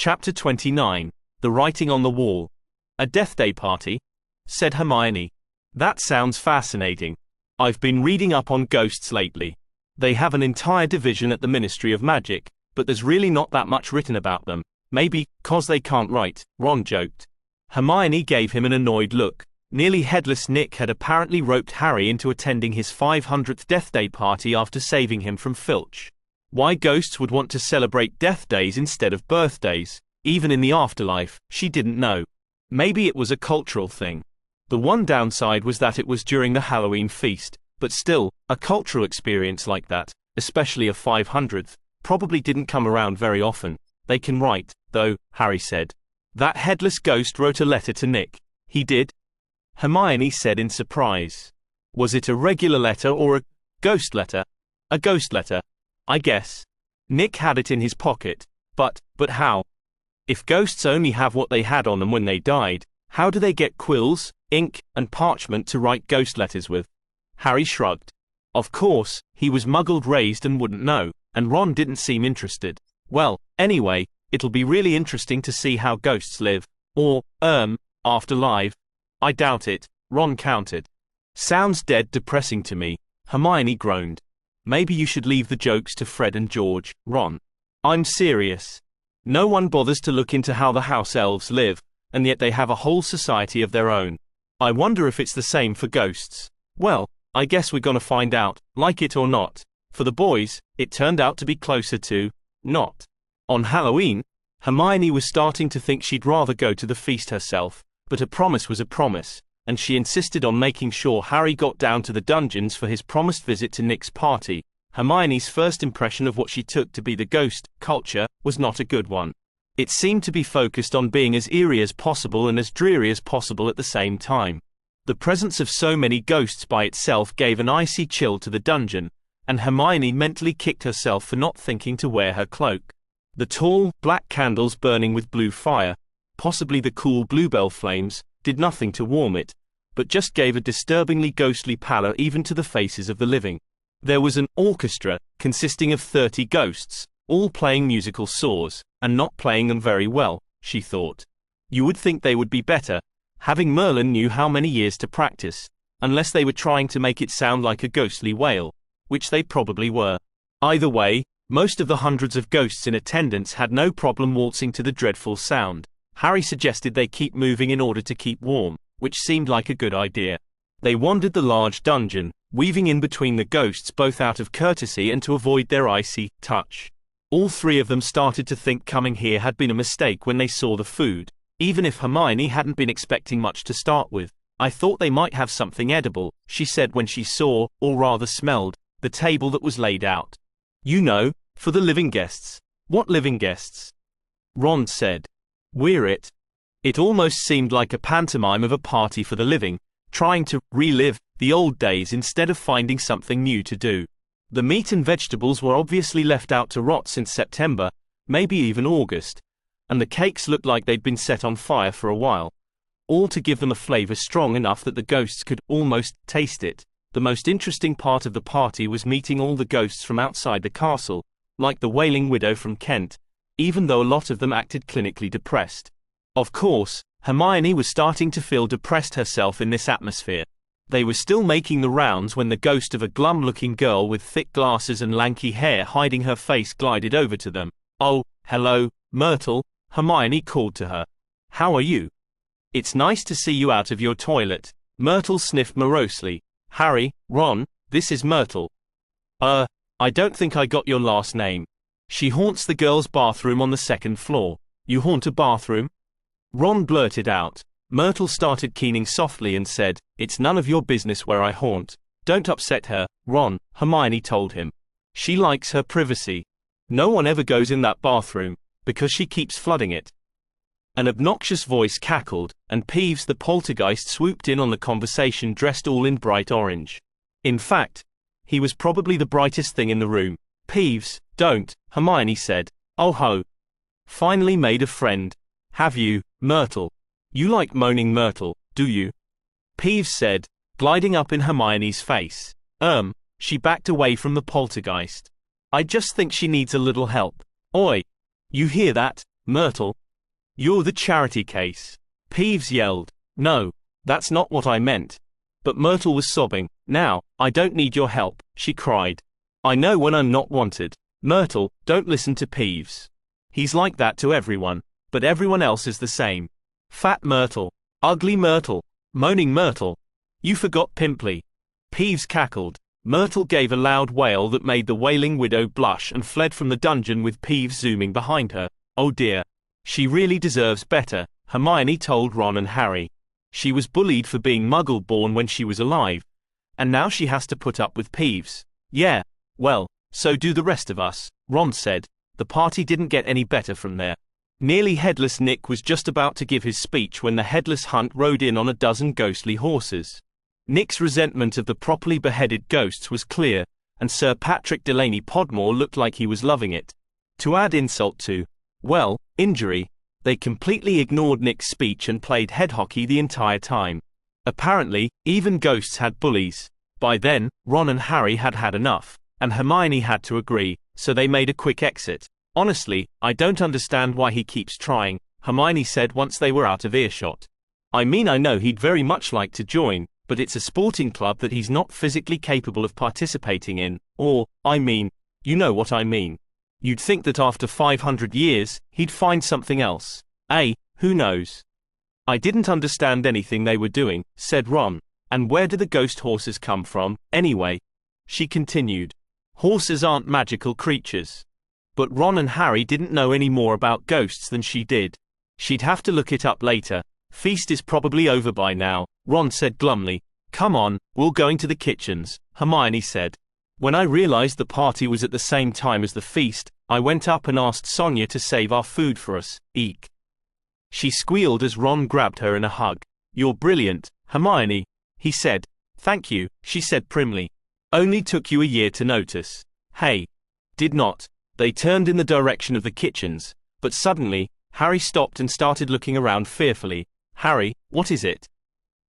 Chapter 29. The Writing on the Wall. A Death Day Party? Said Hermione. That sounds fascinating. I've been reading up on ghosts lately. They have an entire division at the Ministry of Magic, but there's really not that much written about them. Maybe 'cause they can't write, Ron joked. Hermione gave him an annoyed look. Nearly headless Nick had apparently roped Harry into attending his 500th Death Day party after saving him from Filch. Why ghosts would want to celebrate death days instead of birthdays, even in the afterlife, she didn't know. Maybe it was a cultural thing. The one downside was that it was during the Halloween feast, but still, a cultural experience like that, especially a 500th, probably didn't come around very often. They can write, though, Harry said. That headless ghost wrote a letter to Nick. He did? Hermione said in surprise. Was it a regular letter or a ghost letter? A ghost letter, I guess. Nick had it in his pocket. But how? If ghosts only have what they had on them when they died, how do they get quills, ink, and parchment to write ghost letters with? Harry shrugged. Of course, he was muggle-raised and wouldn't know, and Ron didn't seem interested. Well, anyway, it'll be really interesting to see how ghosts live. Or, afterlife. I doubt it, Ron countered. Sounds dead depressing to me, Hermione groaned. Maybe you should leave the jokes to Fred and George, Ron. I'm serious. No one bothers to look into how the house elves live, and yet they have a whole society of their own. I wonder if it's the same for ghosts. Well, I guess we're gonna find out, like it or not. For the boys, it turned out to be closer to not. On Halloween, Hermione was starting to think she'd rather go to the feast herself, but a promise was a promise, and she insisted on making sure Harry got down to the dungeons for his promised visit to Nick's party. Hermione's first impression of what she took to be the ghost culture was not a good one. It seemed to be focused on being as eerie as possible and as dreary as possible at the same time. The presence of so many ghosts by itself gave an icy chill to the dungeon, and Hermione mentally kicked herself for not thinking to wear her cloak. The tall, black candles burning with blue fire, possibly the cool bluebell flames, did nothing to warm it, but just gave a disturbingly ghostly pallor even to the faces of the living. There was an orchestra, consisting of 30 ghosts, all playing musical saws, and not playing them very well, she thought. You would think they would be better, having Merlin knew how many years to practice, unless they were trying to make it sound like a ghostly wail, which they probably were. Either way, most of the hundreds of ghosts in attendance had no problem waltzing to the dreadful sound. Harry suggested they keep moving in order to keep warm, which seemed like a good idea. They wandered the large dungeon, weaving in between the ghosts both out of courtesy and to avoid their icy touch. All three of them started to think coming here had been a mistake when they saw the food, even if Hermione hadn't been expecting much to start with. I thought they might have something edible, she said when she saw, or rather smelled, the table that was laid out. You know, for the living guests. What living guests? Ron said. We're it. It almost seemed like a pantomime of a party for the living, trying to relive the old days instead of finding something new to do. The meat and vegetables were obviously left out to rot since September, maybe even August, and the cakes looked like they'd been set on fire for a while, all to give them a flavor strong enough that the ghosts could almost taste it. The most interesting part of the party was meeting all the ghosts from outside the castle, like the Wailing Widow from Kent, even though a lot of them acted clinically depressed. Of course, Hermione was starting to feel depressed herself in this atmosphere. They were still making the rounds when the ghost of a glum-looking girl with thick glasses and lanky hair hiding her face glided over to them. Oh, hello, Myrtle, Hermione called to her. How are you? It's nice to see you out of your toilet. Myrtle sniffed morosely. Harry, Ron, this is Myrtle. I don't think I got your last name. She haunts the girls' bathroom on the second floor. You haunt a bathroom? Ron blurted out. Myrtle started keening softly and said, It's none of your business where I haunt. Don't upset her, Ron, Hermione told him. She likes her privacy. No one ever goes in that bathroom, because she keeps flooding it. An obnoxious voice cackled, and Peeves the poltergeist swooped in on the conversation dressed all in bright orange. In fact, he was probably the brightest thing in the room. Peeves, don't, Hermione said. Oh ho. Finally made a friend. Have you, Myrtle? You like moaning Myrtle, do you? Peeves said, gliding up in Hermione's face. She backed away from the poltergeist. I just think she needs a little help. Oi! You hear that, Myrtle? You're the charity case. Peeves yelled. No, that's not what I meant. But Myrtle was sobbing. Now, I don't need your help, she cried. I know when I'm not wanted. Myrtle, don't listen to Peeves. He's like that to everyone, but everyone else is the same. Fat Myrtle. Ugly Myrtle. Moaning Myrtle. You forgot Pimply. Peeves cackled. Myrtle gave a loud wail that made the wailing widow blush and fled from the dungeon with Peeves zooming behind her. Oh dear. She really deserves better, Hermione told Ron and Harry. She was bullied for being Muggle-born when she was alive, and now she has to put up with Peeves. Yeah, well, so do the rest of us, Ron said. The party didn't get any better from there. Nearly headless Nick was just about to give his speech when the headless hunt rode in on a dozen ghostly horses. Nick's resentment of the properly beheaded ghosts was clear, and Sir Patrick Delaney Podmore looked like he was loving it. To add insult to, well, injury, they completely ignored Nick's speech and played head hockey the entire time. Apparently, even ghosts had bullies. By then, Ron and Harry had had enough, and Hermione had to agree, so they made a quick exit. Honestly, I don't understand why he keeps trying, Hermione said once they were out of earshot. I mean, I know he'd very much like to join, but it's a sporting club that he's not physically capable of participating in, or, I mean, you know what I mean. You'd think that after 500 years, he'd find something else. Who knows? I didn't understand anything they were doing, said Ron. And where do the ghost horses come from, anyway? She continued. Horses aren't magical creatures. But Ron and Harry didn't know any more about ghosts than she did. She'd have to look it up later. Feast is probably over by now, Ron said glumly. Come on, we're going to the kitchens, Hermione said. When I realized the party was at the same time as the feast, I went up and asked Sonia to save our food for us, eek. She squealed as Ron grabbed her in a hug. You're brilliant, Hermione, he said. Thank you, she said primly. Only took you a year to notice. Hey. Did not. They turned in the direction of the kitchens, but suddenly, Harry stopped and started looking around fearfully. Harry, what is it?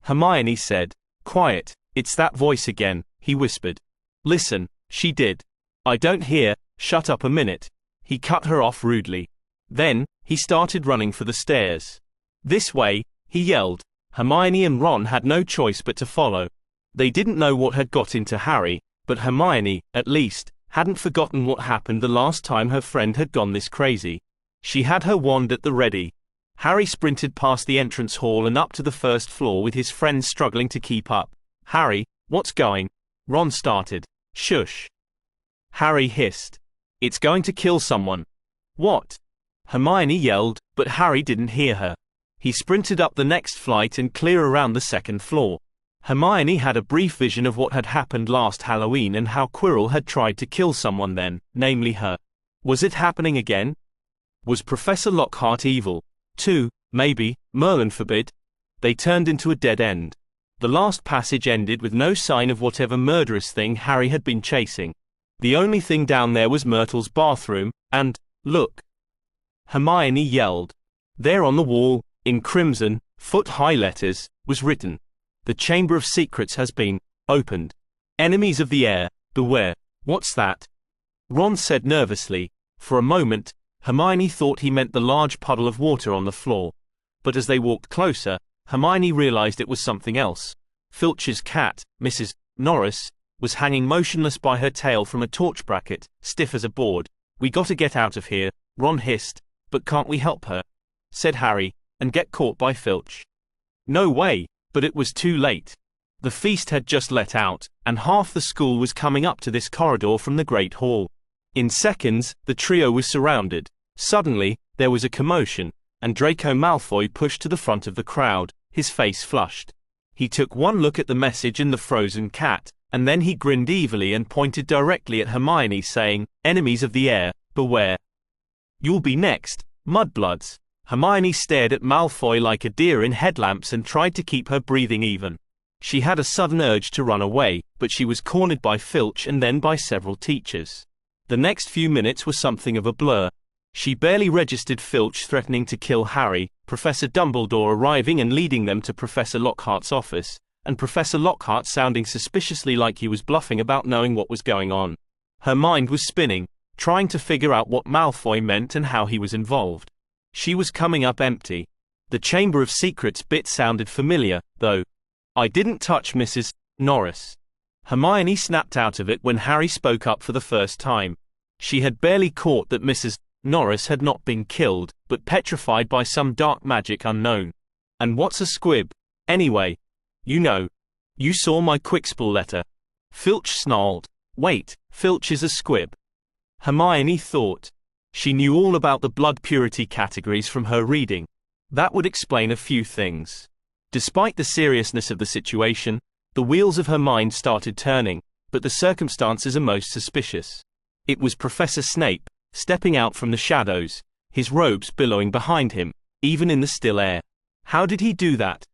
Hermione said. Quiet, it's that voice again, he whispered. Listen, she did. I don't hear, shut up a minute. He cut her off rudely. Then, he started running for the stairs. This way, he yelled. Hermione and Ron had no choice but to follow. They didn't know what had got into Harry, but Hermione, at least, hadn't forgotten what happened the last time her friend had gone this crazy. She had her wand at the ready. Harry sprinted past the entrance hall and up to the first floor with his friends struggling to keep up. Harry, what's going? Ron started. Shush. Harry hissed. It's going to kill someone. What? Hermione yelled, but Harry didn't hear her. He sprinted up the next flight and clear around the second floor. Hermione had a brief vision of what had happened last Halloween and how Quirrell had tried to kill someone then, namely her. Was it happening again? Was Professor Lockhart evil? Too, maybe, Merlin forbid. They turned into a dead end. The last passage ended with no sign of whatever murderous thing Harry had been chasing. The only thing down there was Myrtle's bathroom, and, look. Hermione yelled. There on the wall, in crimson, foot-high letters, was written. The Chamber of Secrets has been opened. Enemies of the air, beware. What's that? Ron said nervously. For a moment, Hermione thought he meant the large puddle of water on the floor. But as they walked closer, Hermione realized it was something else. Filch's cat, Mrs. Norris, was hanging motionless by her tail from a torch bracket, stiff as a board. We gotta get out of here, Ron hissed. But can't we help her? Said Harry, and get caught by Filch. No way, but it was too late. The feast had just let out, and half the school was coming up to this corridor from the Great Hall. In seconds, the trio was surrounded. Suddenly, there was a commotion, and Draco Malfoy pushed to the front of the crowd, his face flushed. He took one look at the message and the frozen cat, and then he grinned evilly and pointed directly at Hermione saying, Enemies of the air, beware. You'll be next, mudbloods. Hermione stared at Malfoy like a deer in headlamps and tried to keep her breathing even. She had a sudden urge to run away, but she was cornered by Filch and then by several teachers. The next few minutes were something of a blur. She barely registered Filch threatening to kill Harry, Professor Dumbledore arriving and leading them to Professor Lockhart's office, and Professor Lockhart sounding suspiciously like he was bluffing about knowing what was going on. Her mind was spinning, trying to figure out what Malfoy meant and how he was involved. She was coming up empty. The Chamber of Secrets bit sounded familiar, though. I didn't touch Mrs. Norris. Hermione snapped out of it when Harry spoke up for the first time. She had barely caught that Mrs. Norris had not been killed, but petrified by some dark magic unknown. And what's a squib, anyway? You know. You saw my Quickspell letter. Filch snarled. Wait, Filch is a squib. Hermione thought. She knew all about the blood purity categories from her reading. That would explain a few things. Despite the seriousness of the situation, the wheels of her mind started turning, but the circumstances are most suspicious. It was Professor Snape, stepping out from the shadows, his robes billowing behind him, even in the still air. How did he do that?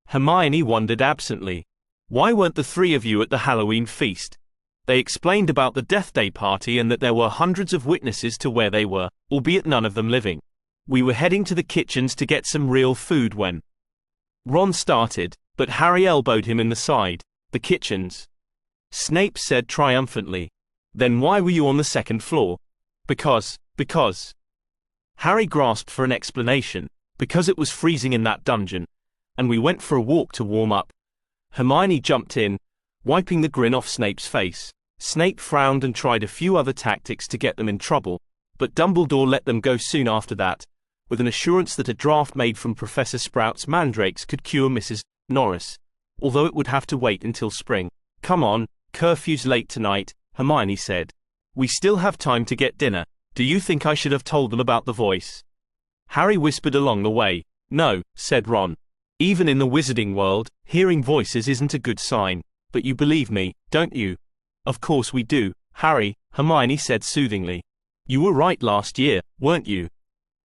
Hermione wondered absently. Why weren't the three of you at the Halloween feast? They explained about the Death Day party and that there were hundreds of witnesses to where they were, albeit none of them living. We were heading to the kitchens to get some real food when Ron started, but Harry elbowed him in the side. The kitchens? Snape said triumphantly. Then why were you on the second floor? Because. Harry grasped for an explanation. Because it was freezing in that dungeon, and we went for a walk to warm up. Hermione jumped in, wiping the grin off Snape's face. Snape frowned and tried a few other tactics to get them in trouble, but Dumbledore let them go soon after that, with an assurance that a draft made from Professor Sprout's mandrakes could cure Mrs. Norris, although it would have to wait until spring. Come on, curfew's late tonight, Hermione said. We still have time to get dinner. Do you think I should have told them about the voice? Harry whispered along the way. No, said Ron. Even in the wizarding world, hearing voices isn't a good sign. But you believe me, don't you? Of course we do, Harry, Hermione said soothingly. You were right last year, weren't you?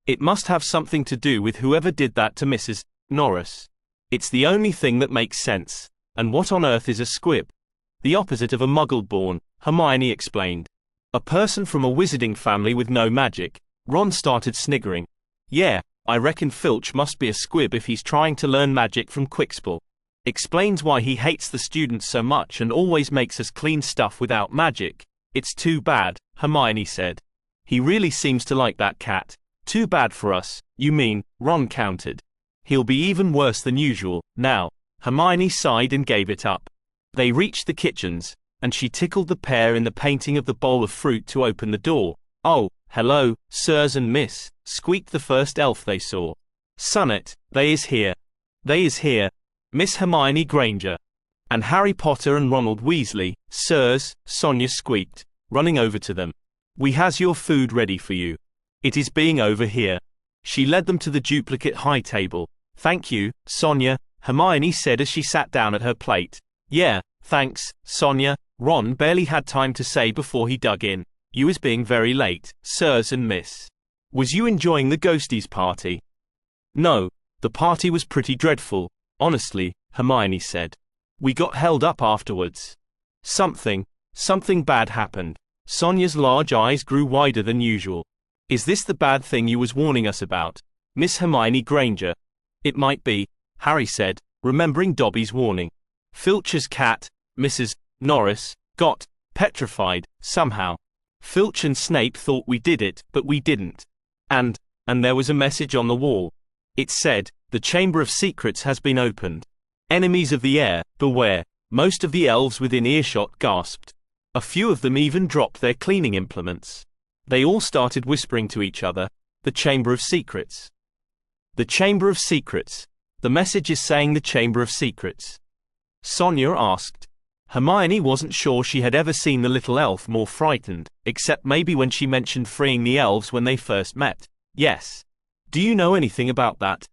It must have something to do with whoever did that to Mrs. Norris. It's the only thing that makes sense. And what on earth is a squib? The opposite of a muggle-born, Hermione explained. A person from a wizarding family with no magic. Ron started sniggering. Yeah, I reckon Filch must be a squib if he's trying to learn magic from Quickspell. Explains why he hates the students so much and always makes us clean stuff without magic. It's too bad, Hermione said. He really seems to like that cat. Too bad for us, you mean, Ron countered. He'll be even worse than usual, now. Hermione sighed and gave it up. They reached the kitchens, and she tickled the pair in the painting of the bowl of fruit to open the door. Oh, hello, sirs and miss, squeaked the first elf they saw. Sonnet, they is here. They is here. Miss Hermione Granger. And Harry Potter and Ronald Weasley, sirs, Sonia squeaked, running over to them. We has your food ready for you. It is being over here. She led them to the duplicate high table. Thank you, Sonia, Hermione said as she sat down at her plate. Yeah, thanks, Sonia, Ron barely had time to say before he dug in. You is being very late, sirs and miss. Was you enjoying the ghosties party? No, the party was pretty dreadful, honestly, Hermione said. We got held up afterwards. Something bad happened. Sonia's large eyes grew wider than usual. Is this the bad thing you was warning us about, Miss Hermione Granger? It might be, Harry said, remembering Dobby's warning. Filch's cat, Mrs. Norris, got petrified, somehow. Filch and Snape thought we did it, but we didn't. And there was a message on the wall. It said, the Chamber of Secrets has been opened. Enemies of the air, beware. Most of the elves within earshot gasped. A few of them even dropped their cleaning implements. They all started whispering to each other, the Chamber of Secrets. The Chamber of Secrets. The message is saying the Chamber of Secrets. Sonia asked. Hermione wasn't sure she had ever seen the little elf more frightened, except maybe when she mentioned freeing the elves when they first met. Yes. Do you know anything about that?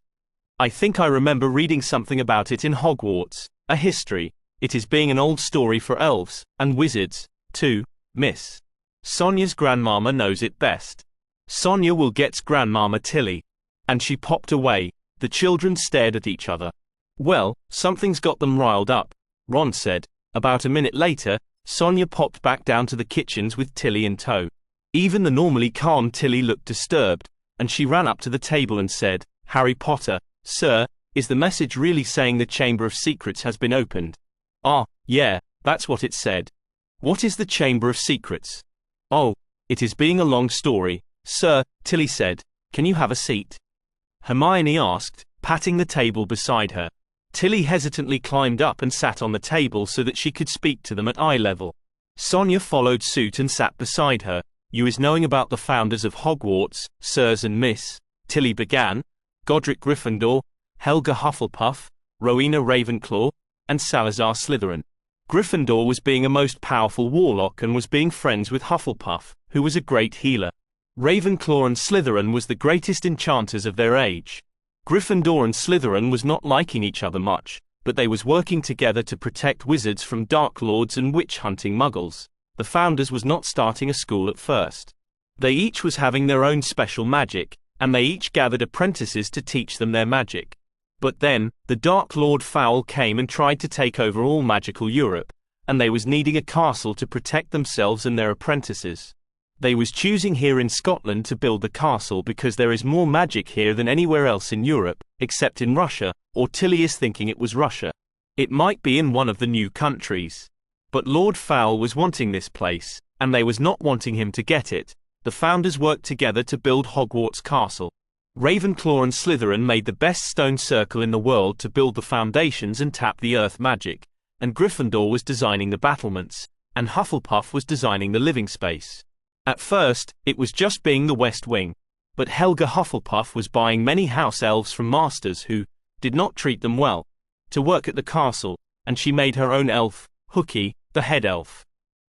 I think I remember reading something about it in Hogwarts, a history. It is being an old story for elves, and wizards, too, miss. Sonia's grandmama knows it best. Sonia will get's grandmama Tilly. And she popped away. The children stared at each other. Well, something's got them riled up, Ron said. About a minute later, Sonia popped back down to the kitchens with Tilly in tow. Even the normally calm Tilly looked disturbed, and she ran up to the table and said, Harry Potter, sir, is the message really saying the Chamber of Secrets has been opened? Ah, yeah, that's what it said. What is the Chamber of Secrets? Oh, it is being a long story, sir, Tilly said. Can you have a seat? Hermione asked, patting the table beside her. Tilly hesitantly climbed up and sat on the table so that she could speak to them at eye level. Sonia followed suit and sat beside her. You is knowing about the founders of Hogwarts, sirs and miss, Tilly began, Godric Gryffindor, Helga Hufflepuff, Rowena Ravenclaw, and Salazar Slytherin. Gryffindor was being a most powerful warlock and was being friends with Hufflepuff, who was a great healer. Ravenclaw and Slytherin was the greatest enchanters of their age. Gryffindor and Slytherin was not liking each other much, but they was working together to protect wizards from dark lords and witch-hunting muggles. The founders was not starting a school at first. They each was having their own special magic, and they each gathered apprentices to teach them their magic. But then, the Dark Lord Fowl came and tried to take over all magical Europe, and they was needing a castle to protect themselves and their apprentices. They was choosing here in Scotland to build the castle because there is more magic here than anywhere else in Europe, except in Russia, or Tilly is thinking it was Russia. It might be in one of the new countries. But Lord Fowl was wanting this place, and they was not wanting him to get it. The founders worked together to build Hogwarts Castle. Ravenclaw and Slytherin made the best stone circle in the world to build the foundations and tap the earth magic, and Gryffindor was designing the battlements, and Hufflepuff was designing the living space. At first, it was just being the West Wing, but Helga Hufflepuff was buying many house elves from masters who did not treat them well, to work at the castle, and she made her own elf, Hooky, the head elf.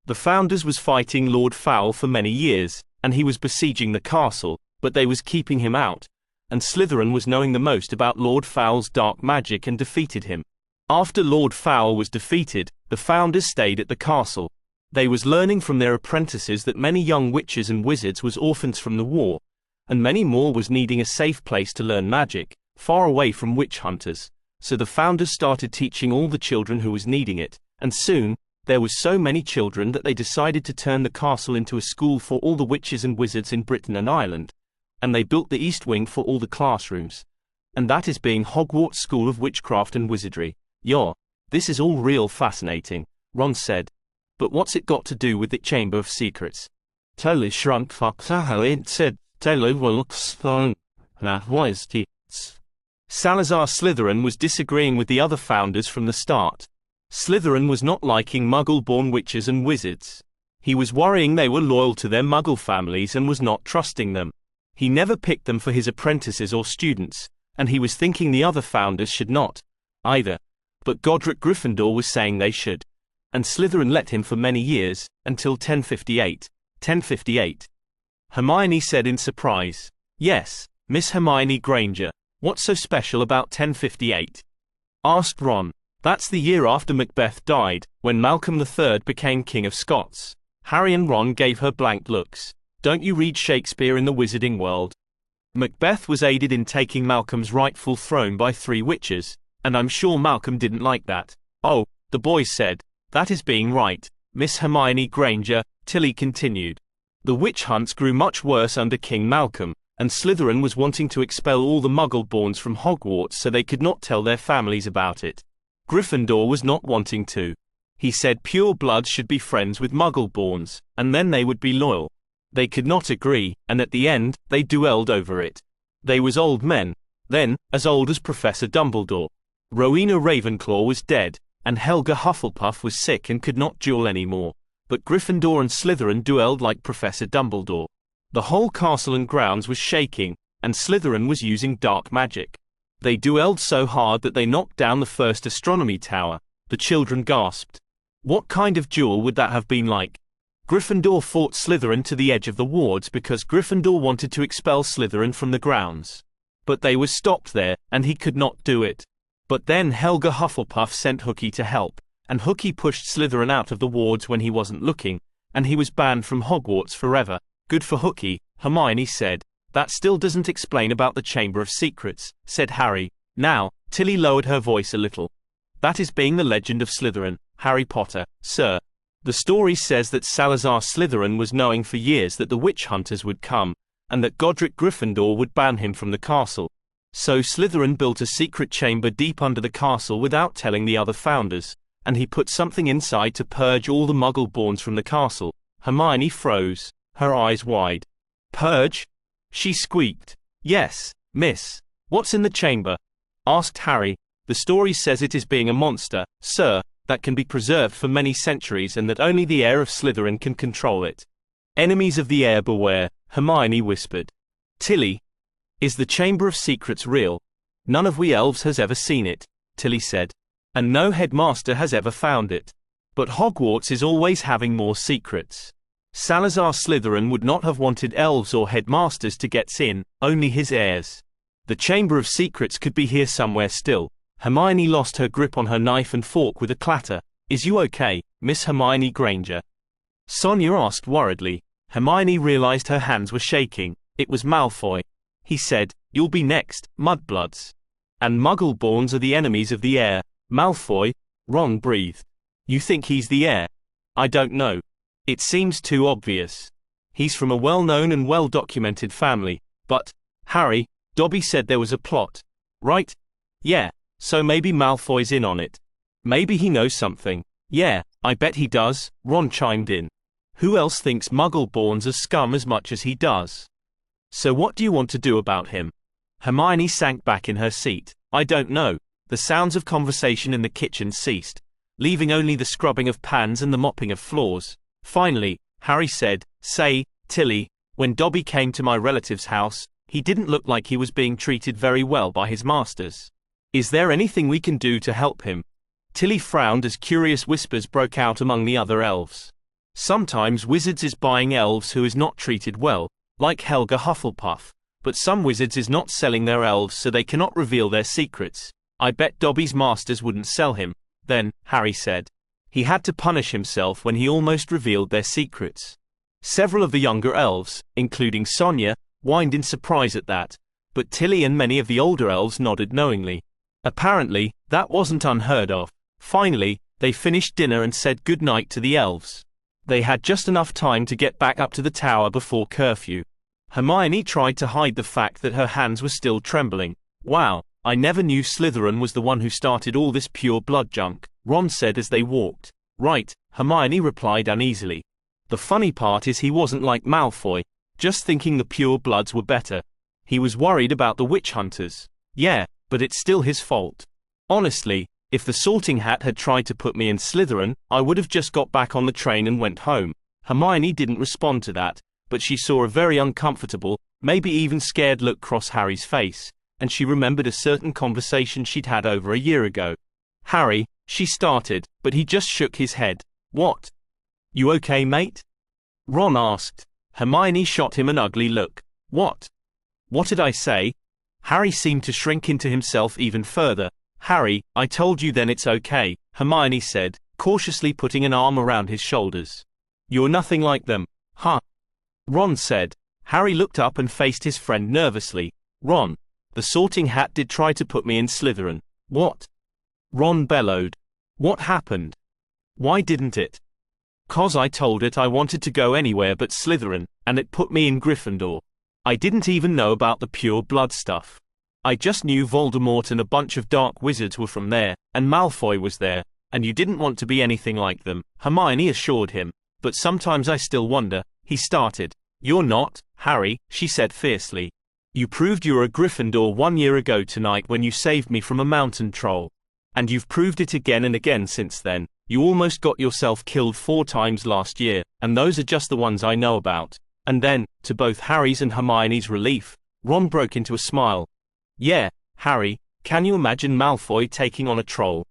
The founders was fighting Lord Fowl for many years, and he was besieging the castle, but they was keeping him out, and Slytherin was knowing the most about Lord Fowl's dark magic and defeated him. After Lord Fowl was defeated, the founders stayed at the castle. They was learning from their apprentices that many young witches and wizards was orphans from the war, and many more was needing a safe place to learn magic, far away from witch hunters. So the founders started teaching all the children who was needing it, and soon, there was so many children that they decided to turn the castle into a school for all the witches and wizards in Britain and Ireland, and they built the East Wing for all the classrooms. And that is being Hogwarts School of Witchcraft and Wizardry. Yeah, this is all real fascinating, Ron said. But what's it got to do with the Chamber of Secrets? Tilly shrunk and said, Tilly will explain. That was it. Salazar Slytherin was disagreeing with the other founders from the start. Slytherin was not liking Muggle-born witches and wizards. He was worrying they were loyal to their Muggle families and was not trusting them. He never picked them for his apprentices or students, and he was thinking the other founders should not, either. But Godric Gryffindor was saying they should. And Slytherin let him for many years, until 1058. 1058. Hermione said in surprise. Yes, Miss Hermione Granger. What's so special about 1058? Asked Ron. That's the year after Macbeth died, when Malcolm III became King of Scots. Harry and Ron gave her blank looks. Don't you read Shakespeare in the wizarding world? Macbeth was aided in taking Malcolm's rightful throne by 3 witches, and I'm sure Malcolm didn't like that. Oh, the boys said. That is being right, Miss Hermione Granger, Tilly continued. The witch hunts grew much worse under King Malcolm, and Slytherin was wanting to expel all the Muggle-borns from Hogwarts so they could not tell their families about it. Gryffindor was not wanting to. He said pure blood should be friends with Muggle-borns, and then they would be loyal. They could not agree, and at the end, they duelled over it. They was old men, then, as old as Professor Dumbledore. Rowena Ravenclaw was dead, and Helga Hufflepuff was sick and could not duel anymore, but Gryffindor and Slytherin duelled like Professor Dumbledore. The whole castle and grounds was shaking, and Slytherin was using dark magic. They duelled so hard that they knocked down the first astronomy tower. The children gasped. What kind of duel would that have been like? Gryffindor fought Slytherin to the edge of the wards because Gryffindor wanted to expel Slytherin from the grounds. But they were stopped there, and he could not do it. But then Helga Hufflepuff sent Hooky to help, and Hooky pushed Slytherin out of the wards when he wasn't looking, and he was banned from Hogwarts forever. Good for Hooky, Hermione said. That still doesn't explain about the Chamber of Secrets, said Harry. Now, Tilly lowered her voice a little. That is being the legend of Slytherin, Harry Potter, sir. The story says that Salazar Slytherin was knowing for years that the witch hunters would come, and that Godric Gryffindor would ban him from the castle. So Slytherin built a secret chamber deep under the castle without telling the other founders, and he put something inside to purge all the Muggle-borns from the castle. Hermione froze, her eyes wide. Purge? She squeaked. Yes, miss. What's in the chamber? Asked Harry. The story says it is being a monster, sir, that can be preserved for many centuries and that only the heir of Slytherin can control it. Enemies of the heir beware, Hermione whispered. Tilly, is the Chamber of Secrets real? None of we elves has ever seen it, Tilly said. And no headmaster has ever found it. But Hogwarts is always having more secrets. Salazar Slytherin would not have wanted elves or headmasters to get in, only his heirs. The Chamber of Secrets could be here somewhere still. Hermione lost her grip on her knife and fork with a clatter. Is you okay, Miss Hermione Granger? Sonia asked worriedly. Hermione realized her hands were shaking. It was Malfoy. He said, You'll be next, mudbloods. And Muggleborns are the enemies of the heir. Malfoy? Ron breathed. You think he's the heir? I don't know. It seems too obvious. He's from a well-known and well-documented family. But, Harry, Dobby said there was a plot. Right? Yeah, so maybe Malfoy's in on it. Maybe he knows something. Yeah, I bet he does, Ron chimed in. Who else thinks Muggleborns are scum as much as he does? So what do you want to do about him? Hermione sank back in her seat. I don't know. The sounds of conversation in the kitchen ceased, leaving only the scrubbing of pans and the mopping of floors. Finally, Harry said, Say, Tilly, when Dobby came to my relative's house, he didn't look like he was being treated very well by his masters. Is there anything we can do to help him? Tilly frowned as curious whispers broke out among the other elves. Sometimes wizards is buying elves who is not treated well, like Helga Hufflepuff, but some wizards is not selling their elves so they cannot reveal their secrets. I bet Dobby's masters wouldn't sell him. Then, Harry said. He had to punish himself when he almost revealed their secrets. Several of the younger elves, including Sonia, whined in surprise at that, but Tilly and many of the older elves nodded knowingly. Apparently, that wasn't unheard of. Finally, they finished dinner and said good night to the elves. They had just enough time to get back up to the tower before curfew. Hermione tried to hide the fact that her hands were still trembling. Wow, I never knew Slytherin was the one who started all this pure blood junk, Ron said as they walked. Right, Hermione replied uneasily. The funny part is he wasn't like Malfoy, just thinking the pure bloods were better. He was worried about the witch hunters. Yeah, but it's still his fault. Honestly, if the Sorting Hat had tried to put me in Slytherin, I would have just got back on the train and went home. Hermione didn't respond to that, but she saw a very uncomfortable, maybe even scared look cross Harry's face, and she remembered a certain conversation she'd had over a year ago. Harry, she started, but he just shook his head. What? You okay, mate? Ron asked. Hermione shot him an ugly look. What? What did I say? Harry seemed to shrink into himself even further. Harry, I told you then it's okay, Hermione said, cautiously putting an arm around his shoulders. You're nothing like them, huh? Ron said. Harry looked up and faced his friend nervously. Ron, the Sorting Hat did try to put me in Slytherin. What? Ron bellowed. What happened? Why didn't it? 'Cause I told it I wanted to go anywhere but Slytherin, and it put me in Gryffindor. I didn't even know about the pure blood stuff. I just knew Voldemort and a bunch of dark wizards were from there, and Malfoy was there, and you didn't want to be anything like them, Hermione assured him. But sometimes I still wonder, he started. You're not, Harry, she said fiercely. You proved you're a Gryffindor 1 year ago tonight when you saved me from a mountain troll. And you've proved it again and again since then. You almost got yourself killed 4 times last year, and those are just the ones I know about. And then, to both Harry's and Hermione's relief, Ron broke into a smile. Yeah, Harry, can you imagine Malfoy taking on a troll?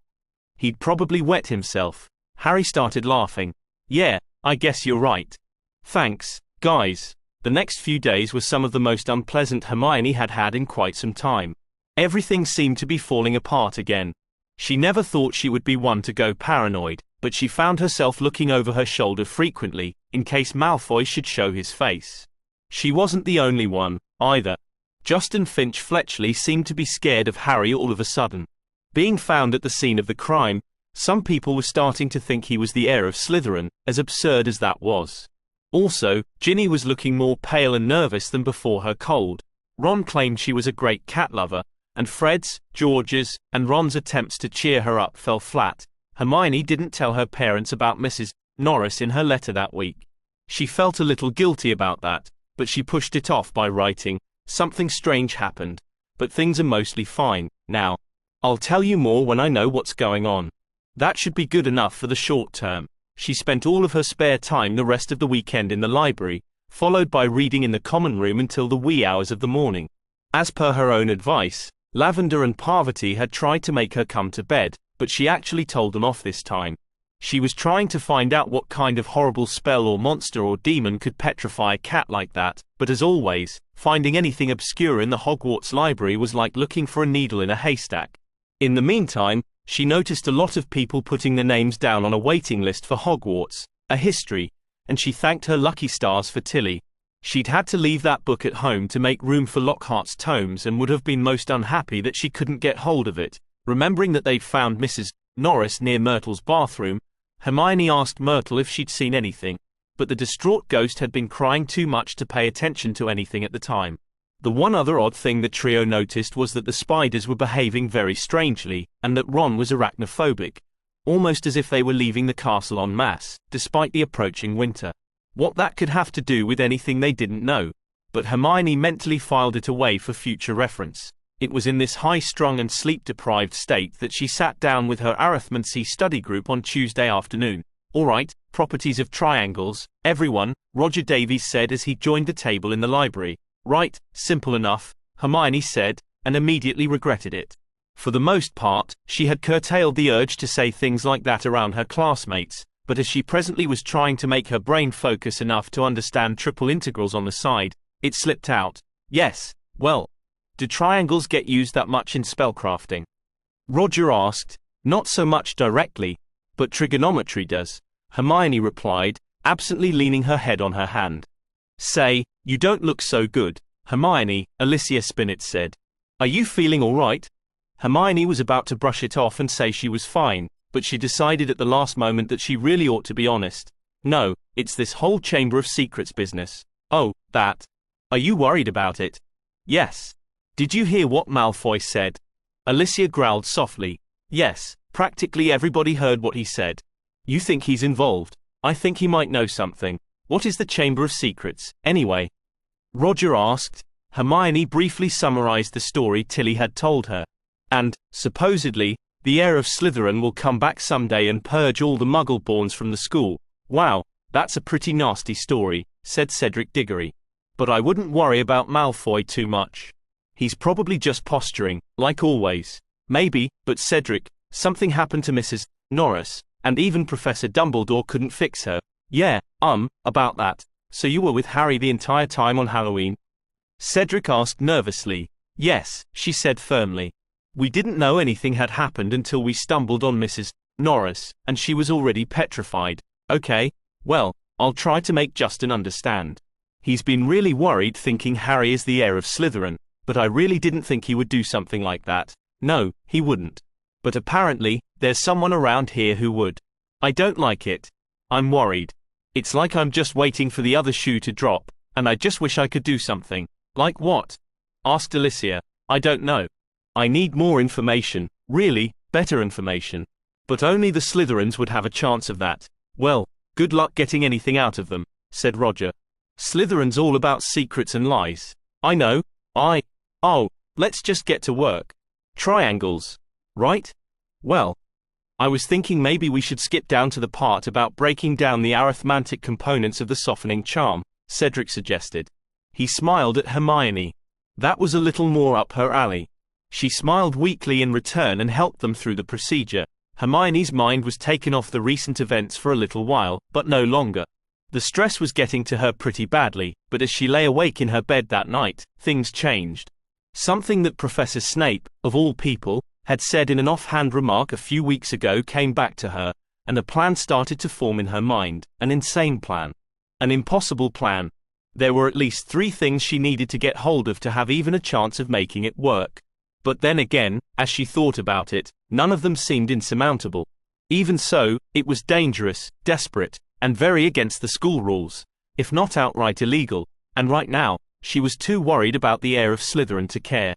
He'd probably wet himself. Harry started laughing. Yeah, I guess you're right. Thanks, guys. The next few days were some of the most unpleasant Hermione had had in quite some time. Everything seemed to be falling apart again. She never thought she would be one to go paranoid, but she found herself looking over her shoulder frequently, in case Malfoy should show his face. She wasn't the only one, either. Justin Finch Fletchley seemed to be scared of Harry all of a sudden. Being found at the scene of the crime, some people were starting to think he was the heir of Slytherin, as absurd as that was. Also, Ginny was looking more pale and nervous than before her cold. Ron claimed she was a great cat lover, and Fred's, George's, and Ron's attempts to cheer her up fell flat. Hermione didn't tell her parents about Mrs. Norris in her letter that week. She felt a little guilty about that, but she pushed it off by writing, something strange happened. But things are mostly fine, now. I'll tell you more when I know what's going on. That should be good enough for the short term. She spent all of her spare time the rest of the weekend in the library, followed by reading in the common room until the wee hours of the morning. As per her own advice, Lavender and Parvati had tried to make her come to bed, but she actually told them off this time. She was trying to find out what kind of horrible spell or monster or demon could petrify a cat like that, but as always, finding anything obscure in the Hogwarts library was like looking for a needle in a haystack. In the meantime, she noticed a lot of people putting their names down on a waiting list for Hogwarts, a history, and she thanked her lucky stars for Tilly. She'd had to leave that book at home to make room for Lockhart's tomes and would have been most unhappy that she couldn't get hold of it. Remembering that they'd found Mrs. Norris near Myrtle's bathroom, Hermione asked Myrtle if she'd seen anything, but the distraught ghost had been crying too much to pay attention to anything at the time. The one other odd thing the trio noticed was that the spiders were behaving very strangely, and that Ron was arachnophobic, almost as if they were leaving the castle en masse, despite the approaching winter. What that could have to do with anything they didn't know, but Hermione mentally filed it away for future reference. It was in this high-strung and sleep-deprived state that she sat down with her Arithmancy study group on Tuesday afternoon. "All right, properties of triangles, everyone," Roger Davies said as he joined the table in the library. "Right, simple enough," Hermione said, and immediately regretted it. For the most part, she had curtailed the urge to say things like that around her classmates, but as she presently was trying to make her brain focus enough to understand triple integrals on the side, it slipped out. "Yes, well, do triangles get used that much in spellcrafting?" Roger asked. "Not so much directly, but trigonometry does," Hermione replied, absently leaning her head on her hand. "Say, you don't look so good, Hermione," Alicia Spinnet said. "Are you feeling all right?" Hermione was about to brush it off and say she was fine, but she decided at the last moment that she really ought to be honest. "No, it's this whole Chamber of Secrets business." "Oh, that. Are you worried about it?" "Yes." "Did you hear what Malfoy said?" Alicia growled softly. "Yes, practically everybody heard what he said." "You think he's involved?" "I think he might know something." "What is the Chamber of Secrets, anyway?" Roger asked. Hermione briefly summarized the story Tilly had told her. "And, supposedly, the heir of Slytherin will come back someday and purge all the Muggle-borns from the school." "Wow, that's a pretty nasty story," said Cedric Diggory. "But I wouldn't worry about Malfoy too much. He's probably just posturing, like always." "Maybe, but Cedric, something happened to Mrs. Norris, and even Professor Dumbledore couldn't fix her." "Yeah, about that. So you were with Harry the entire time on Halloween?" Cedric asked nervously. "Yes," she said firmly. "We didn't know anything had happened until we stumbled on Mrs. Norris, and she was already petrified." "Okay, well, I'll try to make Justin understand. He's been really worried thinking Harry is the heir of Slytherin, but I really didn't think he would do something like that." "No, he wouldn't. But apparently, there's someone around here who would. I don't like it. I'm worried. It's like I'm just waiting for the other shoe to drop, and I just wish I could do something." "Like what?" asked Alicia. "I don't know. I need more information, really, better information. But only the Slytherins would have a chance of that." "Well, good luck getting anything out of them," said Roger. "Slytherin's all about secrets and lies." "I know. Oh, let's just get to work. Triangles, right? Well, I was thinking maybe we should skip down to the part about breaking down the arithmantic components of the softening charm," Cedric suggested. He smiled at Hermione. That was a little more up her alley. She smiled weakly in return and helped them through the procedure. Hermione's mind was taken off the recent events for a little while, but no longer. The stress was getting to her pretty badly, but as she lay awake in her bed that night, things changed. Something that Professor Snape, of all people, had said in an offhand remark a few weeks ago came back to her, and a plan started to form in her mind, an insane plan. An impossible plan. There were at least 3 things she needed to get hold of to have even a chance of making it work. But then again, as she thought about it, none of them seemed insurmountable. Even so, it was dangerous, desperate, and very against the school rules, if not outright illegal, and right now, she was too worried about the heir of Slytherin to care.